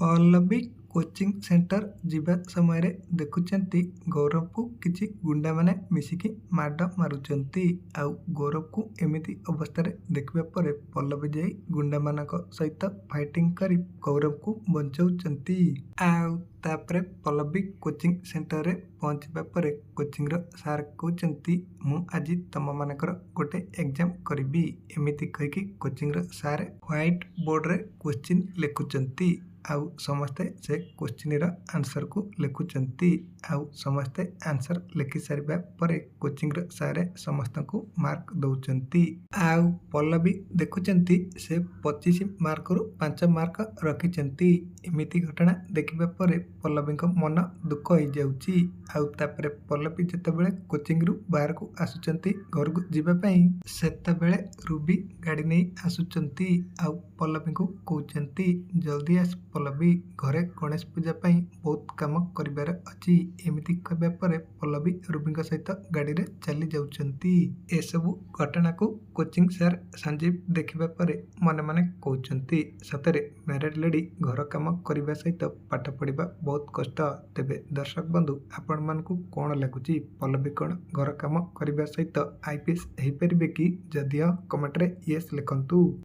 Pallavi coaching centre ଯିବା ସମୟରେ ଦେଖୁଛନ୍ତି ଗୌରବକୁ କିଛି ଗୁଣ୍ଡାମାନେ ମିଶିକି ମାଡ଼ ମାରୁଛନ୍ତି। ଆଉ ଗୌରବକୁ ଏମିତି ଅବସ୍ଥାରେ ଦେଖିବା ପରେ ପଲ୍ଲବୀ ଯାଇ ଗୁଣ୍ଡାମାନଙ୍କ ସହିତ ଫାଇଟିଂ କରି ଗୌରବକୁ ବଞ୍ଚାଉଛନ୍ତି। ଆଉ ତାପରେ ପଲ୍ଲବୀ କୋଚିଂ ସେଣ୍ଟରରେ ପହଞ୍ଚିବା ପରେ କୋଚିଂର ସାର୍ କହୁଛନ୍ତି, ମୁଁ ଆଜି ତମମାନଙ୍କର ଗୋଟେ ଏକ୍ଜାମ କରିବି। ଏମିତି କହିକି କୋଚିଂର ସାର୍ ହ୍ୱାଇଟ୍ ବୋର୍ଡ଼ରେ କୋଶ୍ଚିନ୍ ଲେଖୁଛନ୍ତି। ଆଉ ସମସ୍ତେ ସେ କୋଶ୍ଚିନ୍ର ଆନ୍ସରକୁ ଲେଖୁଛନ୍ତି। ଆଉ ସମସ୍ତେ ଆନ୍ସର ଲେଖି ସାରିବା ପରେ କୋଚିଂର ସାର୍ ସମସ୍ତଙ୍କୁ ମାର୍କ ଦେଉଛନ୍ତି। ଆଉ ପଲ୍ଲବୀ ଦେଖୁଛନ୍ତି ସେ 25 ମାର୍କରୁ 5 ମାର୍କ ରଖିଛନ୍ତି। ଏମିତି ଘଟଣା ଦେଖିବା ପରେ ପଲ୍ଲବୀଙ୍କ ମନ ଦୁଃଖ ହେଇଯାଉଛି। ଆଉ ତାପରେ ପଲ୍ଲବୀ ଯେତେବେଳେ କୋଚିଂରୁ ବାହାରକୁ ଆସୁଛନ୍ତି ଘରକୁ ଯିବା ପାଇଁ, ସେତେବେଳେ ରୁବି ଗାଡ଼ି ନେଇ ଆସୁଛନ୍ତି। ଆଉ ପଲ୍ଲବୀଙ୍କୁ କହୁଛନ୍ତି, ଜଲ୍ଦି ଆସ ପଲ୍ଲବୀ, ଘରେ ଗଣେଶ ପୂଜା ପାଇଁ ବହୁତ କାମ କରିବାର ଅଛି। ଏମିତି କହିବା ପରେ ପଲ୍ଲବୀ ରୁବିଙ୍କ ସହିତ ଗାଡ଼ିରେ ଚାଲି ଯାଉଛନ୍ତି। ଏସବୁ ଘଟଣାକୁ କୋଚିଂ ସାର୍ ସଞ୍ଜୀବ ଦେଖିବା ପରେ ମନେ ମନେ କହୁଛନ୍ତି, ସତରେ ମ୍ୟାରେଡ୍ ଲେଡି ଘର କାମ କରିବା ସହିତ ପାଠ ପଢ଼ିବା ବହୁତ କଷ୍ଟ। ତେବେ ଦର୍ଶକ ବନ୍ଧୁ, ଆପଣମାନଙ୍କୁ କ'ଣ ଲାଗୁଛି ପଲ୍ଲବୀ କ'ଣ ଘର କାମ କରିବା ସହିତ IPS ହେଇପାରିବେ କି? ଯଦି ହଁ, କମେଣ୍ଟରେ ୟେସ୍ ଲେଖନ୍ତୁ।